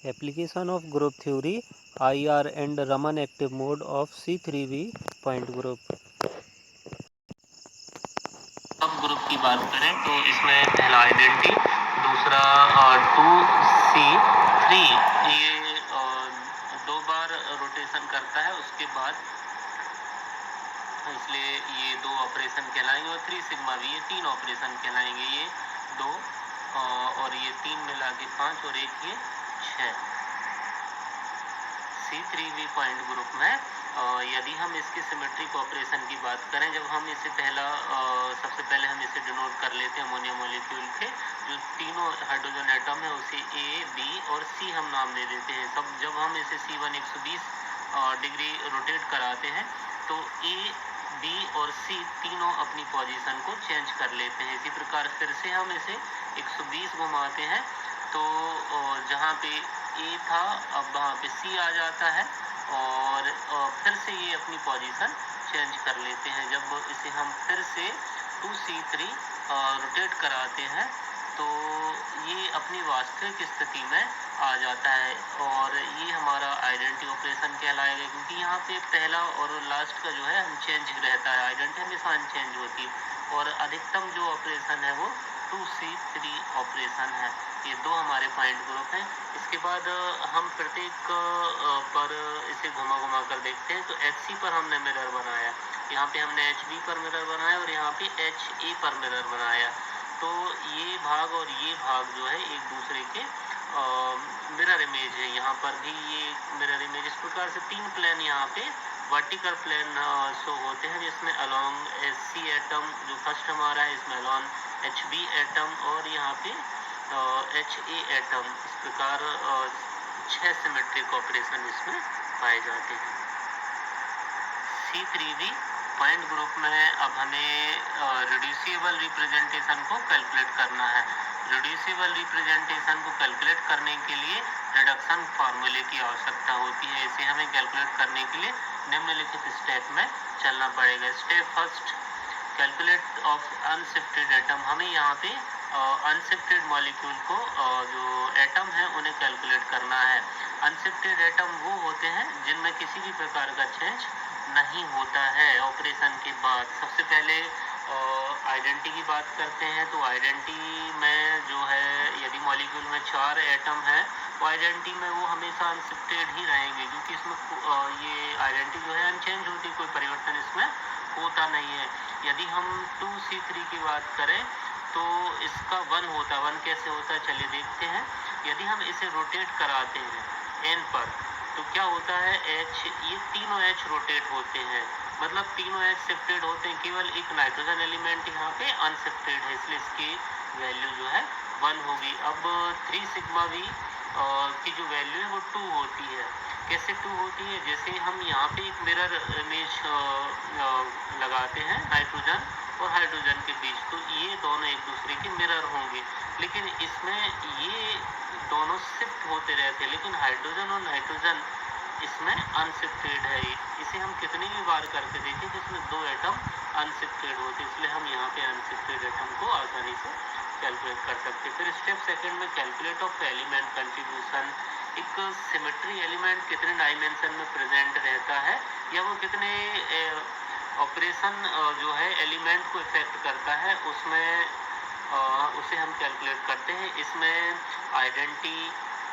Application of group theory, IR and Raman active mode of C3V point group. अब group की बात करें तो इसमें पहला आइडेंटिटी, दूसरा 2C3, ये दो बार रोटेशन करता है उसके बाद, इसलिए ये दो ऑपरेशन कहलाएंगे, और 3 सिग्मा भी, ये 3 ऑपरेशन कहलाएंगे, ये 2 और ये 3 मिला के 5 और एक ये 6। C3V पॉइंट ग्रुप में यदि हम इसके सिमेट्रिक ऑपरेशन की बात करें, जब हम इसे सबसे पहले हम इसे डिनोट कर लेते हैं अमोनिया मॉलिक्यूल के जो तीनों हाइड्रोजन एटम है उसे A, B और C हम नाम दे देते हैं। जब हम इसे C1 120 डिग्री रोटेट कराते हैं तो A, B और C तीनों अपनी पोजीशन को चेंज कर लेते हैं। इसी प्रकार फिर से हम इसे 120 घुमाते हैं तो जहाँ पे A था अब वहाँ पे C आ जाता है और फिर से ये अपनी पोजीशन चेंज कर लेते हैं। जब इसे हम फिर से 2C3 रोटेट कराते हैं तो ये अपनी वास्तविक स्थिति में आ जाता है और ये हमारा आइडेंटिटी ऑपरेशन कहलाएगा, क्योंकि यहाँ पे पहला और लास्ट का जो है अनचेंज रहता है, आइडेंटिटी हमेशा अनचेंज होती है और अधिकतम जो ऑपरेशन है वो 2C3 ऑपरेशन है। ये दो हमारे पॉइंट ग्रुप हैं। इसके बाद हम प्रत्येक पर इसे घुमा घुमा कर देखते हैं। तो HC पर हमने मिरर बनाया, यहाँ पे हमने HB पर मिरर बनाया और यहाँ पे HA पर मिरर बनाया। तो ये भाग और ये भाग जो है एक दूसरे के मिरर इमेज है। यहाँ पर भी ये मिरर इमेज, इस प्रकार से 3 प्लेन यहाँ पे वर्टिकल प्लेन शो होते हैं, जिसमें अलोंग SC एटम जो फर्स्ट हमारा है, इसमें अलोंग HB एटम और यहाँ पे HA एटम। इस प्रकार 6 सिमेट्रिक ऑपरेशन इसमें पाए जाते हैं। C3V पॉइंट ग्रुप में अब हमें रिड्यूसिबल रिप्रेजेंटेशन को कैलकुलेट करना है। रिड्यूसिबल रिप्रेजेंटेशन को कैलकुलेट करने के लिए रिडक्शन फार्मूले की आवश्यकता होती है। इसे हमें कैलकुलेट करने के लिए निम्नलिखित स्टेप में चलना पड़ेगा। Step first, calculate of unshifted atom. हमें यहाँ पे अनशिफ्टेड मॉलिक्यूल को जो एटम है उन्हें कैलकुलेट करना है। अनशिफ्टेड एटम वो होते हैं जिनमें किसी भी प्रकार का चेंज नहीं होता है ऑपरेशन के बाद। सबसे पहले आइडेंटिटी की बात करते हैं तो आइडेंटिटी में जो है यदि मॉलिक्यूल में 4 एटम है तो आइडेंटिटी में वो हमेशा अनशिफ्टेड ही रहेंगे, क्योंकि इसमें ये आइडेंटिटी जो है अनचेंज होती, कोई परिवर्तन इसमें होता नहीं है। यदि हम 2C3 की बात करें तो इसका 1 होता है। 1 कैसे होता है चलिए देखते हैं। यदि हम इसे रोटेट कराते हैं N पर तो क्या होता है, ये तीनों H रोटेट होते हैं, मतलब तीनों H शिफ्टेड होते हैं, केवल एक नाइट्रोजन एलिमेंट यहाँ पे अनशिफ्टेड है, इसलिए इसकी वैल्यू जो है 1 होगी। अब 3 सिग्मा V की जो वैल्यू है वो 2 होती है। कैसे 2 होती है, जैसे हम यहाँ पे एक मिरर इमेज लगाते हैं नाइट्रोजन और हाइड्रोजन के बीच, तो ये दोनों एक दूसरे के मिरर होंगे, लेकिन इसमें ये दोनों शिफ्ट होते रहते हैं, लेकिन हाइड्रोजन और नाइट्रोजन इसमें अनशिफ्टेड है। इसे हम कितनी भी बार करके देखें तो इसमें 2 एटम अनशिफ्टेड होते, इसलिए हम यहाँ पे अनशिफ्टेड एटम को आसानी से कैलकुलेट कर सकते। फिर स्टेप सेकंड में कैलकुलेट ऑफ एलिमेंट कंट्रीब्यूशन। एक सिमेट्री एलिमेंट कितने डायमेंशन में प्रेजेंट रहता है या वो कितने ऑपरेशन जो है एलिमेंट को इफेक्ट करता है, उसे हम कैलकुलेट करते हैं। इसमें आइडेंटिटी,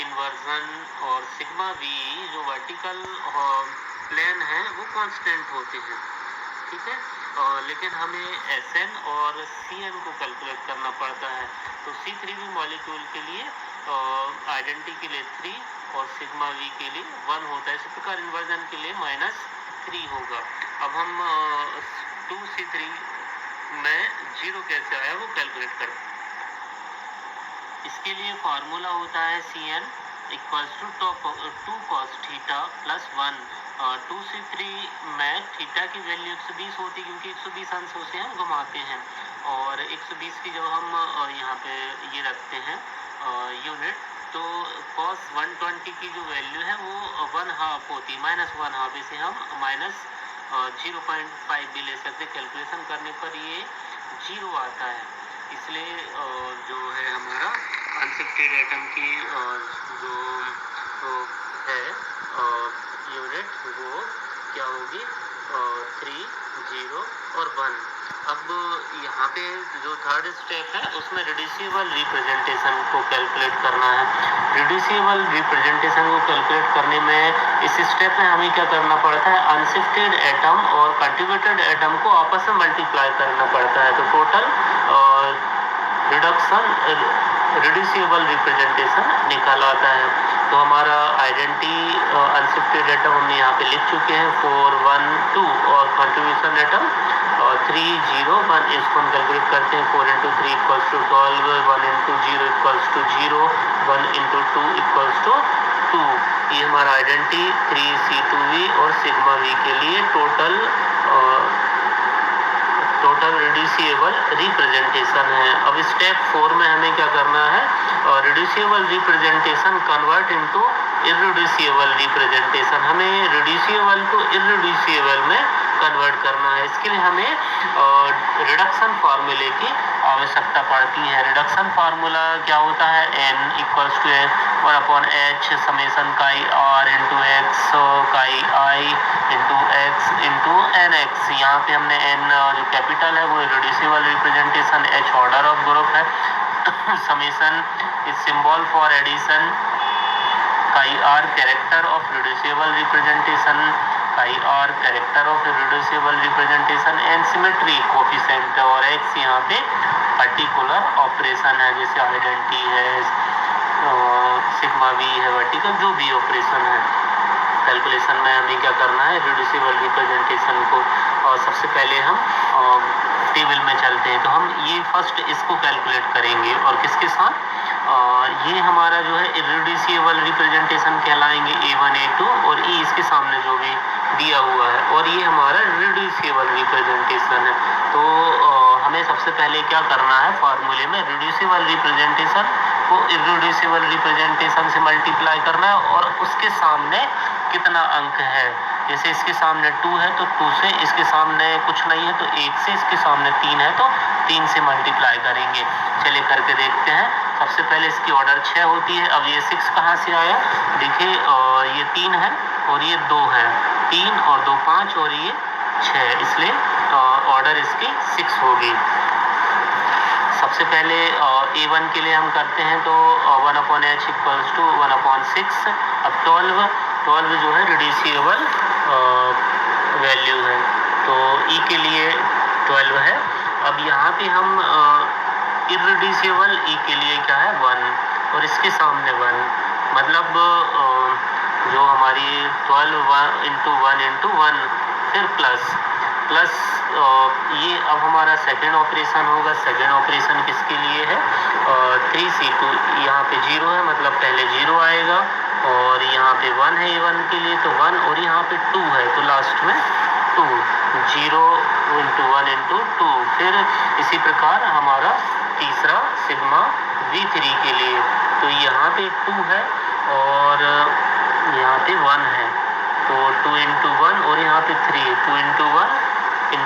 इन्वर्जन और सिग्मा V जो वर्टिकल प्लेन है वो कांस्टेंट होते हैं, ठीक है, लेकिन हमें SN और CN को कैलकुलेट करना पड़ता है। तो C3V मॉलिक्यूल के लिए आइडेंटिटी के लिए 3 और सिग्मा V के लिए 1 होता है। इसी प्रकार इन्वर्जन के लिए -3 होगा। अब हम 2C3 में 0 कैसे आया वो कैलकुलेट करें। इसके लिए फार्मूला होता है CN equals to 2 cos theta plus 1। 2C3 में थीटा की वैल्यू 120 होती है, क्योंकि 120 अंशों से हम घुमाते हैं, और 120 की जब हम यहाँ पे ये रखते हैं यूनिट, तो cos 120 की जो वैल्यू है वो 1/2 होती है, -1/2। इसे हम -0.5 भी ले सकते। कैलकुलेशन करने पर ये 0 आता है, इसलिए जो है हमारा अनशिफ्टेड एटम की जो क्या होगी 3, 0 और 1। अब यहाँ पे जो थर्ड स्टेप है उसमें रिड्यूसिबल रिप्रेजेंटेशन को कैलकुलेट करना है। रिड्यूसिबल रिप्रेजेंटेशन को कैलकुलेट करने में इस स्टेप में हमें क्या करना पड़ता है, अनशिफ्टेड एटम और कंट्रीब्यूटेड एटम को आपस में मल्टीप्लाई करना पड़ता है। तो टोटल रिड्यूसिबल रिप्रेजेंटेशन निकल आता है। तो हमारा आइडेंटिटी अनशिफ्टेड एटम हमने यहाँ पे लिख चुके हैं 4, 1, 2 और कंट्रीब्यूशन एटम 3, 0, 1। इसको हम कैलकुलेट करते हैं 4 × 3 = 12, 1 × 0 = 0, 1 × 2 = 2। ये हमारा आइडेंटिटी 3C2V और सिग्मा V के लिए टोटल रिड्यूसिबल रिप्रेजेंटेशन है। अब स्टेप 4 में हमें क्या करना है, reducible representation convert into irreducible representation. हमें रिड्यूसिबल को इररिड्यूसिबल में कन्वर्ट करना है। इसके लिए हमें रिडक्शन फार्मूले की आवश्यकता पड़ती है। रिडक्शन फार्मूला क्या होता है, n = 1/h समेशन काई r × x काई i × x × nx। यहाँ पे हमने n जो कैपिटल है वो reducible representation, h order of group है, summation is symbol for addition, chi r character of reducible representation, chi r character of reducible representation, and symmetry coefficient, और x यहाँ पे पर्टिकुलर ऑपरेशन है, जैसे identity है, sigma v है, vertical जो भी ऑपरेशन है। कैलकुलेशन में हमें क्या करना है, रिड्यूसिबल रिप्रेजेंटेशन को, और सबसे पहले हम टेबल में चलते हैं। तो हम ये फर्स्ट इसको कैलकुलेट करेंगे और किसके साथ, ये हमारा जो है इररिड्यूसिबल रिप्रेजेंटेशन कहलाएंगे A1, A2 और E इसके सामने जो भी दिया हुआ है, और ये हमारा रिड्यूसिबल रिप्रेजेंटेशन है। तो हमें सबसे पहले क्या करना है, फार्मूले में रिड्यूसिबल रिप्रेजेंटेशन को इररिड्यूसिबल रिप्रेजेंटेशन से मल्टीप्लाई करना है, और उसके सामने कितना अंक है, जैसे इसके सामने 2 है तो 2 से, इसके सामने कुछ नहीं है तो 1 से, इसके सामने 3 है तो 3 से मल्टीप्लाई करेंगे। चलिए करके देखते हैं। सबसे पहले इसकी ऑर्डर 6 होती है। अब ये 6 कहाँ से आया, देखिए ये 3 है और ये 2 है, 3 और 2 5 और ये 6, इसलिए ऑर्डर इसकी 6 होगी। सबसे पहले A1 के लिए हम करते हैं तो 1/h = 1/6। अब 12 जो है रिड्यूसिबल वैल्यू है, तो E के लिए 12 है। अब यहाँ पे हम इररिड्यूसिबल E के लिए क्या है 1 और इसके सामने 1, मतलब जो हमारी 12 × 1 × 1 फिर प्लस ये अब हमारा सेकेंड ऑपरेशन होगा। सेकेंड ऑपरेशन किसके लिए है, 3C2, यहाँ पे 0 है मतलब पहले 0 आएगा, और यहाँ पे 1 है A1 के लिए तो 1, और यहाँ पे 2 है तो लास्ट में 2, 0 × 1 × 2। फिर इसी प्रकार हमारा तीसरा सिग्मा V3 के लिए, तो यहाँ पे 2 है और यहाँ पे 1 है, तो 2 × 1 और यहाँ पे 3, 2 × 1 ×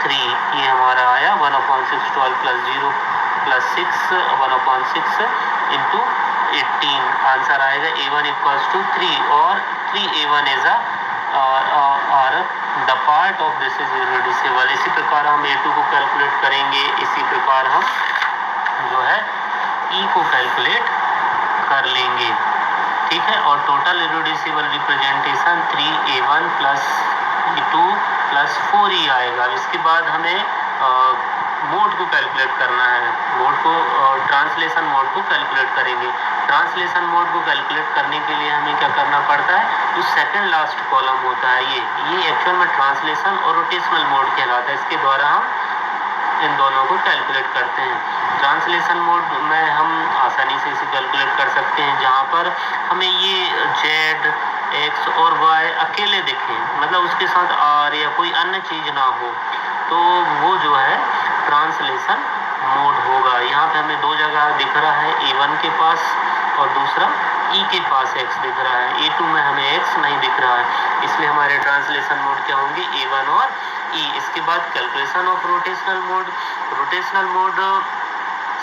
3, ये हमारा आया 1/6, 12 + 0 + 6, 1/6 × 18। आंसर आएगा A1 = 3 और 3A1 is the part of this is irreducible. इसी प्रकार हम A2 को कैलकुलेट करेंगे। इसी प्रकार हम जो है E को कैलकुलेट कर लेंगे, ठीक है। और total irreducible representation 3A1 + E2 + 4E आएगा। इसके बाद हमें मोड को कैलकुलेट करना है, मोड को ट्रांसलेशन मोड को कैलकुलेट करेंगे। ट्रांसलेशन मोड को कैलकुलेट करने के लिए हमें क्या करना पड़ता है, जो सेकंड लास्ट कॉलम होता है ये एक्चुअल में ट्रांसलेशन और रोटेशनल मोड कहलाता है। इसके द्वारा हम इन दोनों को कैलकुलेट करते हैं। ट्रांसलेशन मोड में हम आसानी से इसे कैलकुलेट कर सकते हैं, जहाँ पर हमें ये Z, X और Y अकेले दिखें, मतलब उसके साथ R या कोई अन्य चीज़ ना हो, तो वो जो है ट्रांसलेशन मोड होगा। यहाँ पे हमें 2 जगह दिख रहा है, A1 के पास और दूसरा E के पास X दिख रहा है, A2 में हमें X नहीं दिख रहा है, इसलिए हमारे ट्रांसलेशन मोड क्या होंगे, A1 और E। इसके बाद calculation of rotational mode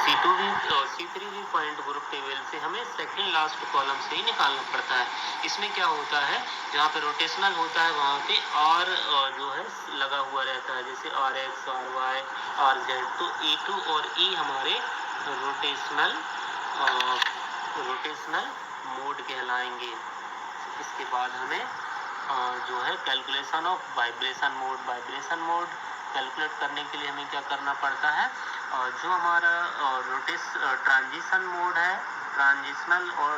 C3V point group table से हमें सेकंड लास्ट कॉलम से ही निकालना पड़ता है। इसमें क्या होता है, जहाँ पे रोटेशनल होता है वहाँ पे R जो है लगा हुआ रहता है, जैसे RX, RY, RZ। तो E2 और E हमारे रोटेशनल मोड कहलाएंगे। इसके बाद हमें जो है calculation of vibration mode calculate करने के लिए हमें क्या करना पड़ता है, जो हमारा ट्रांजिशन मोड है, ट्रांजिशनल और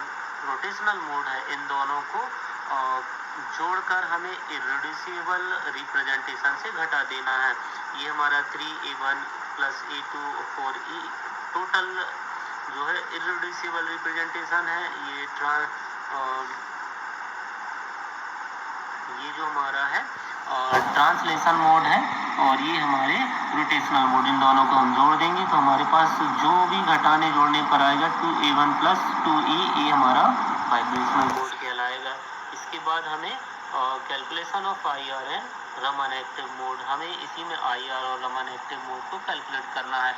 रोटेशनल मोड है, इन दोनों को जोड़कर हमें इररिड्यूसिबल रिप्रेजेंटेशन से घटा देना है। ये हमारा 3A1 plus A2 4E total जो है इररिड्यूसिबल रिप्रेजेंटेशन है। ये जो हमारा है ट्रांसलेशन मोड है, और ये हमारे रोटेशनल मोड। इन दोनों को हम जोड़ देंगे तो हमारे पास जो भी घटाने जोड़ने पर आएगा 2A1 प्लस 2E, ये हमारा वाइब्रेशनल मोड कहलाएगा। इसके बाद हमें calculation of IR and Raman active mode, हमें इसी में IR और रमन एक्टिव मोड को कैलकुलेट करना है।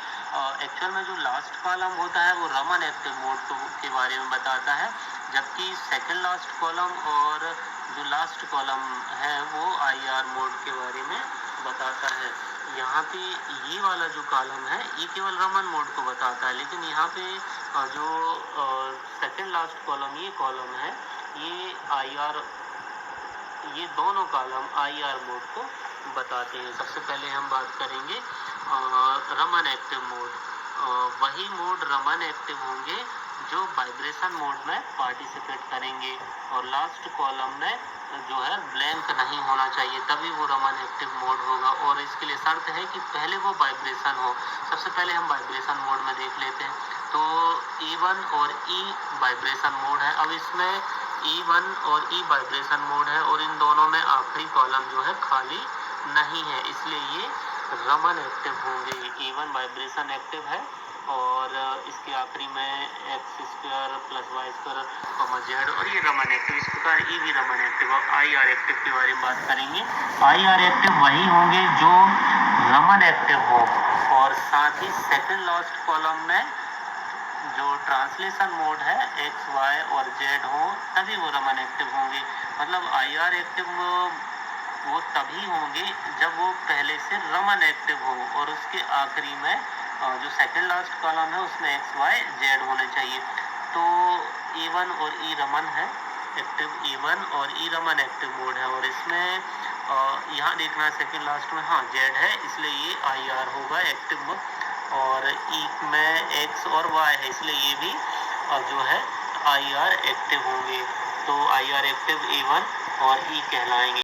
एक्चुअल में जो लास्ट कॉलम होता है वो रमन एक्टिव मोड के बारे में बताता है, जबकि सेकंड लास्ट कॉलम और जो लास्ट कॉलम है वो IR मोड के बारे में बताता है। यहाँ पे ये वाला जो कॉलम है ये केवल रमन मोड को बताता है, लेकिन यहाँ पे जो सेकंड लास्ट कॉलम ये कॉलम है, ये दोनों कॉलम IR मोड को बताते हैं। सबसे पहले हम बात करेंगे रमन एक्टिव मोड। वही मोड रमन एक्टिव होंगे जो वाइब्रेशन मोड में पार्टिसिपेट करेंगे, और लास्ट कॉलम में जो है ब्लैंक नहीं होना चाहिए, तभी वो रमन एक्टिव मोड होगा। और इसके लिए शर्त है कि पहले वो वाइब्रेशन हो। सबसे पहले हम वाइब्रेशन मोड में देख लेते हैं। तो E1 और E वाइब्रेशन मोड है। अब इसमें E1 और E वाइब्रेशन मोड है, और इन दोनों में आखिरी कॉलम जो है खाली नहीं है, इसलिए ये रमन एक्टिव होंगे। E1 वाइब्रेशन एक्टिव है, और इसके आखिरी में x² प्लस y² Z, और ये रमन एक्टिव। इस प्रकार E भी रमन एक्टिव। और IR एक्टिव के बारे में बात करेंगे। IR एक्टिव वही होंगे जो रमन एक्टिव हो, और साथ ही सेकंड लास्ट कॉलम में जो ट्रांसलेशन मोड है X, Y और Z हो, तभी वो रमन एक्टिव होंगे। मतलब IR एक्टिव वो तभी होंगे जब वो पहले से रमन एक्टिव हो, और उसके आखिरी में जो सेकंड लास्ट कॉलम है उसमें X, Y, Z होने चाहिए। तो E1 और E रमन है एक्टिव, E1 और E रमन एक्टिव मोड है। और इसमें यहाँ देखना सेकंड लास्ट में हाँ Z है, इसलिए ये IR होगा एक्टिव मोड। और E में X और Y है, इसलिए ये भी जो है IR एक्टिव होंगे। तो IR एक्टिव E1 और E कहलाएंगे।